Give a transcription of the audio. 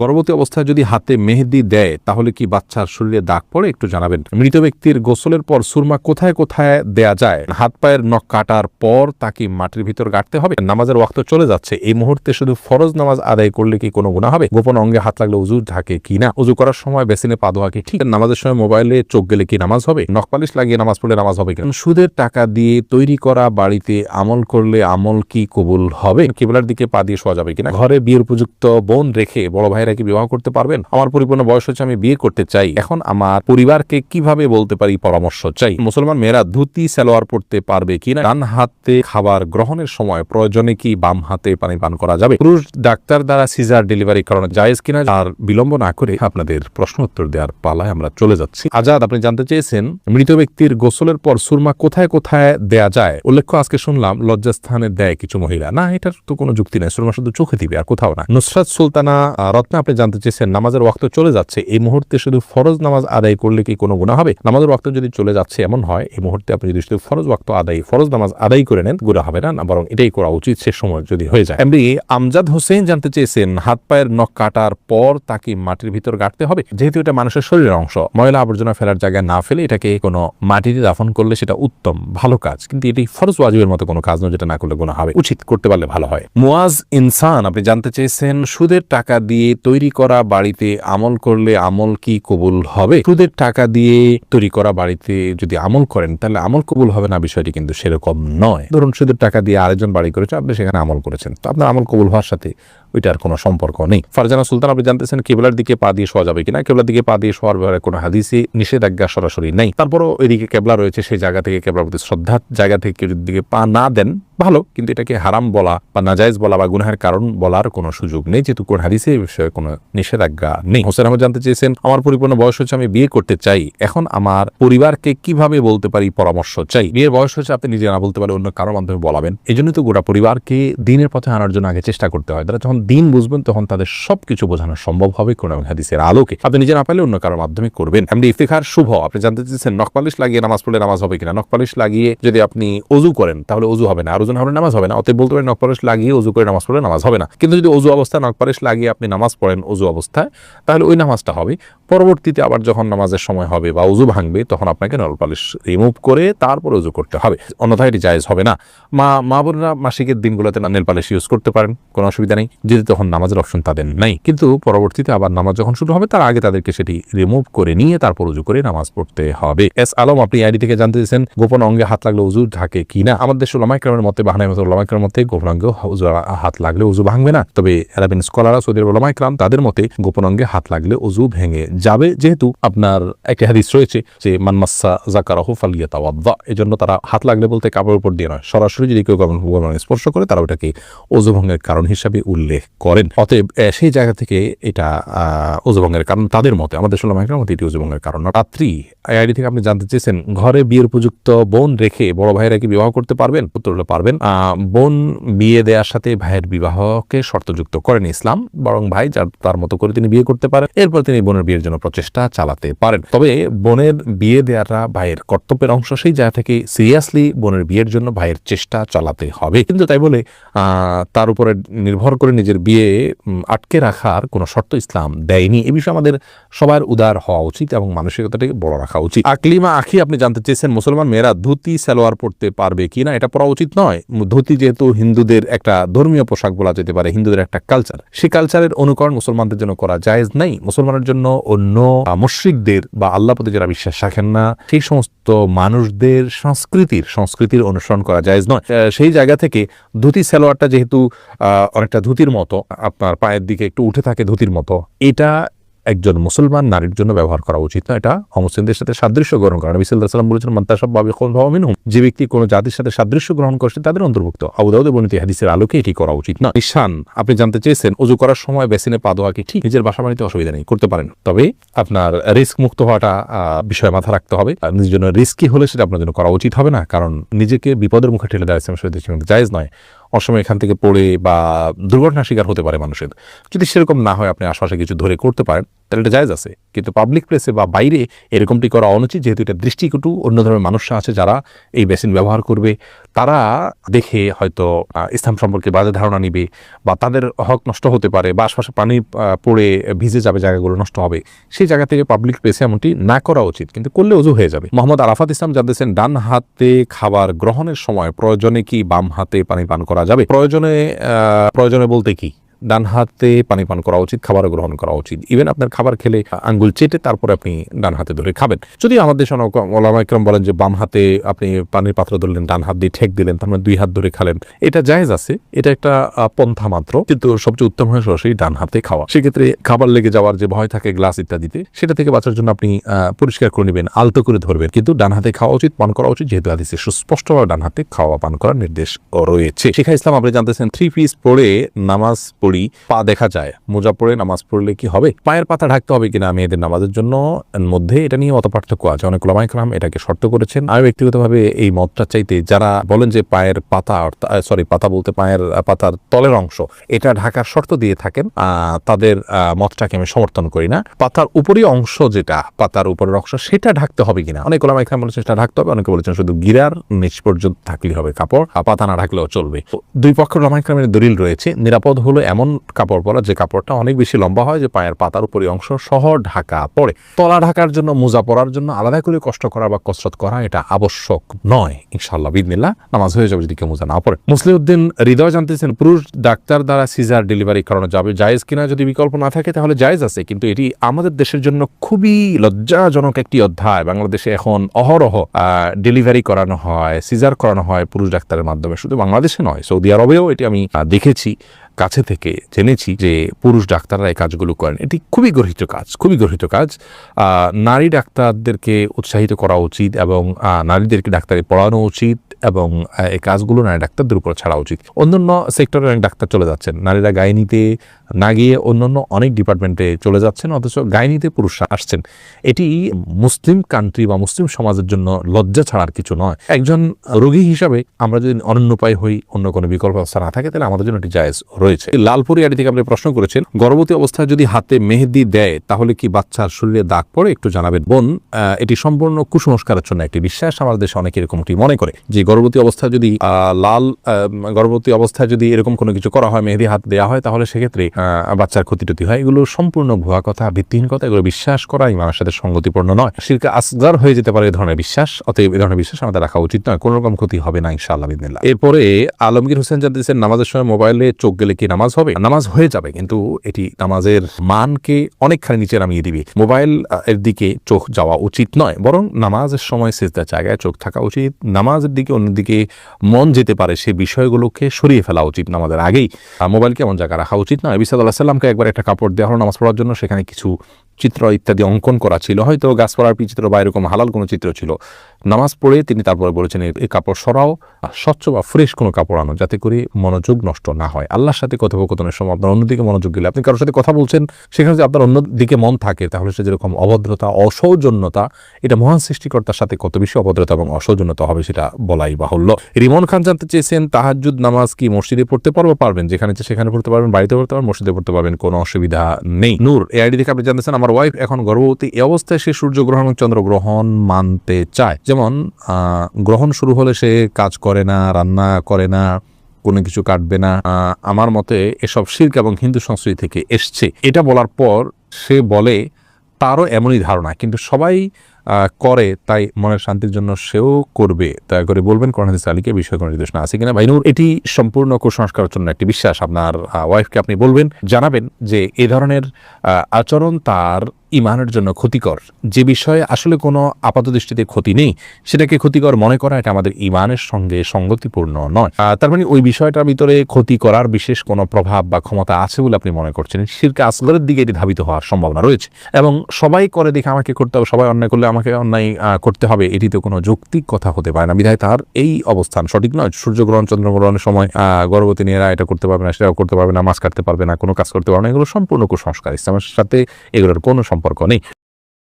গর্ভবতী অবস্থায় যদি হাতে মেহেদি দেয় তাহলে কি বাচ্চার শরীরে দাগ পড়ে? একটু জানাবেন। মৃত ব্যক্তির গোসলের পর সুরমা কোথায় কোথায় দেয়া যায়? হাত পায়ের নখ কাটার পর তাকে মাটির ভিতর গাঁটতে হবে? নামাজের ওয়াক্ত চলে যাচ্ছে, এই মুহূর্তে শুধু ফরজ নামাজ আদায় করলে কি কোনো গুনাহ হবে? গোপন অঙ্গে হাত লাগলে উজু থাকে কি না? উজু করার সময় বেসিনে পা ধোয়া কি ঠিক? নামাজের সময় মোবাইলে চোখ গেলে কি নামাজ হবে? নখ পালিশ লাগিয়ে নামাজ পড়লে নামাজ হবে কিনা? সুদের টাকা দিয়ে তৈরি করা বাড়িতে আমল করলে আমল কি কবুল হবে? কিবলার দিকে পা দিয়ে শোয়া যাবে কিনা? ঘরে বিয়ের উপযুক্ত বোন রেখে বড় ভাইরা কি বিবাহ করতে পারবেন? আমার পরিপূর্ণ বয়স হচ্ছে, আমি বিয়ে করতে চাই, এখন আমার পরিবারকে কিভাবে বলতে পারি পরামর্শ চাই। মুসলমান মেয়েরা ধুতি সালোয়ার পড়তে পারবে কিনা? ডান হাতে খাবার গ্রহণের সময় প্রয়োজনে কি বাম হাতে পানি পান করা যাবে? পুরুষ ডাক্তার দ্বারা সিজার ডেলিভারি করানো জায়েজ কিনা? আর বিলম্ব না করে আপনাদের প্রশ্ন উত্তর দেওয়ার পালায় আমরা চলে যাচ্ছি। আজাদ, আপনি জানতে চেয়েছেন মৃত ব্যক্তির গোসলের পর সুরমা কোথায় কোথায় দেয়া যায়? উল্লেখ্য আজকে শুনলাম লজ্জাস্থানে দেয় কিছু মহিলা। না, এটার তো কোনো যুক্তি নেই, সুরমা শুধু চোখে দিবে আর কোথাও না। নুসরাত সুলতানা রত্না, আপনি জানতে চেয়েছেন নামাজের ওয়াক্ত চলে যাচ্ছে, এই মুহূর্তে শুধু ফরজ নামাজ আদায় করলে কি কোনো গুনাহ হবে? নামাজের ওয়াক্ত যদি চলে যাচ্ছে এমন হয়, এই মুহূর্তে আপনি যদি শুধু ফরজ নামাজ আদায় করে নেন, গুনাহ হবে না, বরং এটাই করা উচিত শেষ সময় যদি হয়ে যায়। এমনি আমজাদ হোসেন জানতে চেয়েছেন হাত পায়ের নখ কাটার পর তাকে মাটির ভিতর গাঁটতে হবে? যেহেতু এটা মানুষের শরীরের অংশ, ময়লা আবর্জনা ফেলার জায়গায় না ফেলে এটাকে কোনো মাটিতে দাফন করলে সেটা উত্তম ভালো কাজ, কিন্তু এটি ফরজ ওয়াজিবের মতো কোনো কাজ নয় যেটা না করলে গুনাহ হবে। উচিত করতে পারলে ভালো হয়। মুয়াজ ইনসান, আপনি জানতে চেয়েছেন সুদের টাকা দিয়ে তৈরি করা বাড়িতে আমল করলে আমল কি কবুল হবে? সুদের টাকা দিয়ে তৈরি করা বাড়িতে যদি আমল করেন তাহলে আমল কবুল হবে না, বিষয়টি কিন্তু সেরকম নয়। ধরুন সুদের টাকা দিয়ে আরেকজন বাড়ি করেছে, আপনি সেখানে আমল করেছেন, তো আপনার আমল কবুল হওয়ার সাথে ওইটার কোনো সম্পর্ক নেই। ফারজানা সুলতান, আপনি জানতেছেন কিবলার দিকে পা দিয়ে শোয়া যাবে কিনা? কিবলার দিকে পা দিয়ে শোয়ার ব্যাপারে কোনো হাদিসে নিষেধাজ্ঞা সরাসরি নেই, তারপরও এদিকে কেবলা রয়েছে, সেই জায়গা থেকে কেবলার প্রতি শ্রদ্ধার জায়গা থেকে কেউ দিকে পা না দেন ভালো, কিন্তু এটাকে হারাম বলা বা নাজায়েজ বলা বা গুনাহের কারণ বলার কোনো সুযোগ নেই, যেহেতু কোন হাদিসে এই বিষয়ে কোনো নিষেধাজ্ঞা নেই। হোসেন আহমদ জানতে চেয়েছেন আমার পরিপূর্ণ বয়স হচ্ছে, আমি বিয়ে করতে চাই, এখন আমার পরিবারকে কিভাবে বলতে পারি পরামর্শ চাই। বিয়ের বয়স হচ্ছে, আপনি নিজে না বলতে পারে অন্য কারোর মাধ্যমে বলাবেন, এই জন্য তো গোটা পরিবারকে দিনের পথে আনার জন্য আগে চেষ্টা করতে হয়। তারা যখন দিন বুঝবেন তখন তাদের সবকিছু বোঝানো সম্ভব হবে কোন হাদিসের আলোকে। আপনি নিজে না পারলে অন্য কারোর মাধ্যমে করবেন। এমনি ইফতিখার শুভ, আপনি জানতে চেয়েছেন নখ পালিশ লাগিয়ে নামাজ পড়লে নামাজ হবে কিনা? নখ পালিশ লাগিয়ে যদি আপনি ওযু করেন তাহলে ওযু হবে না, আর ওযু না হলে নামাজ হবে না। অতএব বলতে পারেন নখ পালিশ লাগিয়ে ওযু করে নামাজ পড়লে নামাজ হবে না, কিন্তু যদি ওযু অবস্থায় নখ পালিশ লাগিয়ে আপনি নামাজ পড়েন ওযু অবস্থায়, তাহলে ওই নামাজটা হবে। পরবর্তীতে আবার যখন নামাজের সময় হবে বা ওযু ভাঙবে তখন আপনাকে নখ পালিশ রিমুভ করে তারপর ওযু করতে হবে, অন্যথায় এটি জায়েজ হবে না। মা বোনেরা মাসিকের দিনগুলোতে নেল পালিশ ইউজ করতে পারেন, কোনো অসুবিধা নেই, যদি তখন নামাজের অপশন তাদের নাই, কিন্তু পরবর্তীতে আবার নামাজ যখন শুরু হবে তার আগে তাদেরকে সেটি রিমুভ করে নিয়ে তারপর উজু করে নামাজ পড়তে হবে। এস আলম, আপনি আইডি থেকে জানতে চেয়েছেন গোপন অঙ্গে হাত লাগলে উজু থাকে কিনা? আমাদের দেশের উলামায়ে কেরামের মতে বা হানাফি উলামায়ে কেরামের মতে গোপন অঙ্গে হাত লাগলে উজু ভাঙবে না, তবে আরবিন স্কলাররা সৌদি উলামায়ে কেরাম তাদের মতে গোপন অঙ্গে হাত লাগলে উজু ভেঙে যাবে, যেহেতু আপনার একটা হাদিস রয়েছে যে মান মাসসা যাকারাহু ফালিয়াতাওয়াদ্দা, এজন্য তারা হাত লাগলে বলতে কাপড়ের উপর দিয়ে নয়, সরাসরি যদি কেউ গোপন স্পর্শ করে তারা ওটাকে ওযু ভঙ্গের কারণ হিসাবে উল্লেখ করেন। অতএব সেই জায়গা থেকে এটা ওযু ভঙ্গের কারণ তাদের মতে, আমাদের উলামায়ে কেরামের মতে এটি ওযু ভঙ্গের কারণ। রাত্রি আইডি থেকে আপনি জানতে চেয়েছেন ঘরে বিয়ের উপযুক্ত বোন রেখে বড় ভাইরা কি বিবাহ করতে পারবেন? উত্তর হলো পারবেন। বোন বিয়ে দেওয়ার সাথে ভাইয়ের বিবাহকে শর্তযুক্ত করেন ইসলাম, বরং ভাই যার তার মতো করে তিনি বিয়ে করতে পারেন, এরপর তিনি বোনের বিয়ের জন্য প্রচেষ্টা চালাতে পারেন। তবে বোনের বিয়ে দেওয়াটা ভাইয়ের কর্তব্যের অংশ, সেই জায়গা থেকে সিরিয়াসলি বোনের বিয়ের জন্য ভাইয়ের চেষ্টা চালাতে হবে, কিন্তু তাই বলে তার উপরে নির্ভর করে নিজের বিয়ে আটকে রাখার কোনো শর্ত ইসলাম দেয়নি। এ বিষয়ে আমাদের সবার উদার হওয়া উচিত এবং মানসিকতাটাকে বড় রাখা উচিত। আকলিমা আখি, আপনি জানতে চেয়েছেন মুসলমান মেয়েরা ধুতি সালোয়ার পড়তে পারবে কিনা? এটা পরা উচিত নয়। ধুতি যেহেতু হিন্দুদের একটা ধর্মীয় পোশাক বলা যেতে পারে, হিন্দুদের একটা কালচার, সেই কালচারের অনুকরণ মুসলমানদের জন্য করা জায়েজ নাই। মুসলমানের জন্য অন্য মুশরিকদের বা আল্লাহ প্রতি যারা বিশ্বাস রাখেন না সেই সমস্ত মানুষদের সংস্কৃতির অনুসরণ করা জায়েজ নয়। সেই জায়গা থেকে ধুতি সালোয়ারটা যেহেতু অনেকটা ধুতির মতো, আপনার পায়ের দিকে একটু উঠে থাকে ধুতির মতো, এটা একজন মুসলমান নারীর জন্য ব্যবহার করা উচিত না। এটা অমুসলিমদের সাথে সাদৃশ্য গ্রহণ করা। নবী সাল্লাল্লাহু আলাইহি ওয়াসাল্লাম বলেছেন মান তাশাব্বাহা বিকওমিন মিনহুম, যে ব্যক্তি কোনো জাতির সাথে সাদৃশ্য গ্রহণ করছে তাদের অন্তর্ভুক্ত। আবু দাউদে বর্ণিত হাদিসের আলোকে এটি করা উচিত না। ঈশান, আপনি জানতে চেয়েছেন ওযু করার সময় বেসিনে পা ধোয়া কি ঠিক? নিজের বাসা বাড়িতে অসুবিধা নেই, করতে পারেন, তবে আপনার রিস্ক মুক্ত হওয়াটা বিষয়ে মাথা রাখতে হবে। আর নিজের জন্য রিস্কি হলে সেটা আপনার জন্য করা উচিত হবে না, কারণ নিজেকে বিপদের মুখে ঠেলে দেওয়া ইসলামের জায়েজ নয়। অসময় এখান থেকে পড়ে বা দুর্ঘটনার শিকার হতে পারে মানুষের। যদি সেরকম না হয় আপনি আশপাশে কিছু ধরে করতে পারেন, তাহলে এটা জায়েজ আছে। কিন্তু পাবলিক প্লেসে বা বাইরে এরকমটি করা অনুচিত, যেহেতু এটা দৃষ্টিকটু। অন্য ধরনের মানুষরা আছে যারা এই বেসিন ব্যবহার করবে, তারা দেখে হয়তো ইসলাম সম্পর্কে বাজে ধারণা নিবে, বা তাদের হক নষ্ট হতে পারে, বা আশপাশে পানি পড়ে ভিজে যাবে, জায়গাগুলো নষ্ট হবে। সেই জায়গা থেকে পাবলিক প্লেসে এমনটি না করা উচিত, কিন্তু করলে অজু হয়ে যাবে। মোহাম্মদ আরাফাত ইসলাম জানতেছেন, ডান হাতে খাবার গ্রহণের সময় প্রয়োজনে কি বাম হাতে পানি পান করা যাবে? প্রয়োজনে বলতে কি, ডান হাতে পানি পান করা উচিত, খাবার গ্রহণ করা উচিত। ইভেন আপনার খাবার খেলে আঙ্গুল চেটে তারপরে আপনি ডান হাতে ধরে খাবেন। যদি আমাদের ওলামা ইকরাম বলেন যে বাম হাতে আপনি পানির পাত্র ধরলেন, ডান হাত দিয়ে ঠেক দিলেন, তার মানে 2 হাত ধরে খালেন, এটা জায়েজ আছে, এটা একটা পন্থা মাত্র। কিন্তু সবচেয়ে উত্তম হয় সরাসরি ডান হাতে খাওয়া। সেক্ষেত্রে খাবার লেগে যাওয়ার যে ভয় থাকে গ্লাস ইত্যাদিতে, সেটা থেকে বাঁচার জন্য আপনি পরিষ্কার করে নেবেন, আলতো করে ধরবেন, কিন্তু ডান হাতে খাওয়া উচিত, পান করা উচিত, যেহেতু হাদিসে সুস্পষ্টভাবে ডান হাতে খাওয়া পান করার নির্দেশ রয়েছে। শিখা ইসলাম আপনি জানতেছেন, 3 পিস পরে নামাজ পড়ি, পা দেখা যায়, মোজা পরে নামাজ পড়লে কি হবে? পায়ের পাতা ঢাকতে হবে কিনা মেয়েদের নামাজের জন্য মধ্যে এটা নিয়ে মত পার্থক্য আছে। অনেক ওলামা ইকরাম এটাকে শর্ত করেছেন। আমি ব্যক্তিগতভাবে এই মতটা চাইতে, যারা বলেন যে পায়ের পাতা, পাতা বলতে পায়ের পাতার তলের অংশ, এটা ঢাকার শর্ত দিয়ে থাকেন, তাদের মতটাকে আমি সমর্থন করি না। পাতার উপরের অংশ, যেটা পাতার উপরের অংশ, সেটা ঢাকতে হবে কিনা অনেক ওলামা ইকরাম বলেছেন সেটা ঢাকতে হবে, অনেকে বলেছেন শুধু গিরার নিচ পর্যন্ত থাকলেই হবে কাপড়, পাতা না ঢাকলেও চলবে। দুই পক্ষের ওলামা ইকরামের দলিল রয়েছে। নিরাপদ হলো এমন কাপড় পরা যে কাপড়টা অনেক বেশি লম্বা হয়, যে পায়ের পাতার উপরি অংশ সহ ঢাকা পড়ে। তলা ঢাকার জন্য, মোজা পরার জন্য আলাদা করে কষ্ট করা বা কসরত করা এটা আবশ্যক নয়। ইনশাআল্লাহ বিদিনিল্লাহ নামাজ হয়ে যাবে যদি কেউ মোজা না পড়ে। মুসলিউদ্দিন হৃদয় জানতেছেন, পুরুষ ডাক্তার দ্বারা সিজার ডেলিভারি করানো যাবে, জায়েজ কিনা? যদি বিকল্প না থাকে তাহলে জায়েজ আছে, কিন্তু এটি আমাদের দেশের জন্য খুবই লজ্জাজনক একটি অধ্যায়। বাংলাদেশে এখন অহরহ ডেলিভারি করানো হয়, সিজার করানো হয় পুরুষ ডাক্তারের মাধ্যমে। শুধু বাংলাদেশে নয়, সৌদি আরবেও এটি আমি দেখেছি, কাছে থেকে জেনেছি যে পুরুষ ডাক্তাররা এই কাজগুলো করেন। এটি খুবই গর্হিত কাজ। নারী ডাক্তারদেরকে উৎসাহিত করা উচিত, এবং নারীদেরকে ডাক্তারি পড়ানো উচিত, এবং এই কাজগুলো নারী ডাক্তারদের উপর ছাড়া উচিত। অন্যান্য সেক্টরে অনেক ডাক্তার চলে যাচ্ছেন, নারীরা গাইনিতে না গিয়ে অন্যান্য অনেক ডিপার্টমেন্টে চলে যাচ্ছেন, অথচ গাইনিতে পুরুষরা আসছেন। এটি মুসলিম কান্ট্রি বা মুসলিম সমাজের জন্য লজ্জা ছাড়ার কিছু নয়। একজন রোগী হিসাবে আমরা যদি অনন্য উপায় হই, অন্য কোনো বিকল্প ব্যবস্থা না থাকে, তাহলে আমাদের জন্য এটি জায়েজ রয়েছে। লালপুরি আড়ি থেকে আপনি প্রশ্ন করেছেন, গর্ভবতী অবস্থায় যদি হাতে মেহেদি দেয় তাহলে কি বাচ্চার শরীরে দাগ পড়ে? একটু জানাবেন। বোন, এটি সম্পূর্ণ কুসংস্কারের জন্য একটি বিশ্বাস। আমাদের দেশে অনেকে এরকমটি মনে করে যে গর্ভবতী অবস্থায় যদি এরকম কোনো কিছু করা হয়, মেহেদি হাত দেওয়া হয়, তাহলে সেক্ষেত্রে বাচ্চার ক্ষতি হয়। এগুলো সম্পূর্ণ ভুয়া কথা, ভিত্তিহীন কথা। এগুলো বিশ্বাস করা ইমানের সাথে সঙ্গতিপূর্ণ নয়। শিরকে আসগার হয়ে যেতে পারে এই ধরনের বিশ্বাস। অতএব এই ধরনের বিশ্বাস আমাদের রাখা উচিত নয়। কোনো রকম ক্ষতি হবে না ইনশাআল্লাহ বিদিনিল্লাহ। এরপরে আলমগীর হোসেন জানতেছেন, নামাজের সময় মোবাইলে চোখ গেলে কি নামাজ হবে? নামাজ হয়ে যাবে, কিন্তু এটি নামাজের মানকে অনেকখানি নিচে নামিয়ে দিবে। মোবাইল এর দিকে চোখ যাওয়া উচিত নয়, বরং নামাজের সময় সিজদার জায়গায় চোখ থাকা উচিত। নামাজের দিকে অন্যদিকে মন যেতে পারে সে বিষয়গুলোকে সরিয়ে ফেলা উচিত। নামাজের আগেই মোবাইলকে এমন জায়গায় রাখা উচিত নয়। নবী সাল্লাল্লাহু আলাইহি ওয়াসাল্লামকে একবার একটা কাপড় দেওয়া হলো নামাজ পড়ার জন্য, সেখানে কিছু চিত্র ইত্যাদি অঙ্কন করা ছিল, হয়তো গাছপালার চিত্র বা এরকম হালাল কোনো চিত্র ছিল। নামাজ পড়ে তিনি তারপরে বলেছেন, এই কাপড় সরাও, স্বচ্ছ বা ফ্রেশ কোনো কাপড় আনো, যাতে করে মনোযোগ নষ্ট না হয়। আল্লাহর সাথে কথোপকথনের সময় আপনার অন্যদিকে মনোযোগ গেলে, আপনি কারোর সাথে কথা বলছেন, সেখানে যদি আপনার অন্যদিকে মন থাকে, তাহলে সে যেরকম অভদ্রতা, অসৌজন্যতা, এটা মহান সৃষ্টিকর্তার সাথে কত বেশি অভদ্রতা এবং অসৌজন্যতা হবে সেটা বলাই বাহুল্য। রিমন খান জানতে চেয়েছেন, তাহাজ্জুদ নামাজ কি মসজিদে পড়তে পারবেন? যেখানে সেখানে পড়তে পারবেন, বাড়িতে পড়তে পারবেন, মসজিদে পড়তে পারবেন, কোনো অসুবিধা নেই। নূর এই আইডি থেকে আপনি জানতেছেন, আমার ওয়াইফ এখন গর্ভবতী, এই অবস্থায় সে সূর্যগ্রহণ এবং চন্দ্রগ্রহণ মানতে চায়। যেমন গ্রহণ শুরু হলে সে কাজ করে না, রান্না করে না, কোনো কিছু কাটবে না। আমার মতে এসব শিরক এবং হিন্দু সংস্কৃতি থেকে এসছে। এটা বলার পর সে বলে তারও এমনই ধারণা, কিন্তু সবাই করে, তাই মনের শান্তির জন্য সেও করবে। দয়া করে বলবেন কোরআন হাদিস আলীকে বিষয় কোনো নির্দেশনা আছে কিনা। ভাইনুর, এটি সম্পূর্ণ কুসংস্কারের জন্য একটি বিশ্বাস। আপনার ওয়াইফকে আপনি বলবেন, জানাবেন যে এই ধরনের আচরণ তার ইমানের জন্য ক্ষতিকর। যে বিষয়ে আসলে কোনো আপাতদৃষ্টিতে ক্ষতি নেই, সেটাকে ক্ষতিকর মনে করা এটা আমাদের ইমানের সঙ্গে সঙ্গতিপূর্ণ নয়। তার মানে ওই বিষয়টার ভিতরে ক্ষতি করার বিশেষ কোনো প্রভাব বা ক্ষমতা আছে বলে আপনি মনে করছেন, শিরকে আসগরের দিকে এটি ধাবিত হওয়ার সম্ভাবনা রয়েছে। এবং সবাই করে দেখে আমাকে করতে হবে, সবাই অন্যায় করলে আমাকে অন্যায় করতে হবে, এটি তো কোনো যৌক্তিক কথা হতে পারে না। বিধায় তার এই অবস্থান সঠিক নয়। সূর্যগ্রহণ চন্দ্রগ্রহণের সময় গর্ভবতী মেয়েরা এটা করতে পারবে না, সেটাও করতে পারবে না, মাছ কাটতে পারবে না, কোনো কাজ করতে পারবে না। এগুলো সম্পূর্ণ কুসংস্কার। ইসলামের সাথে এগুলোর কোনো সম্পর্ক নেই।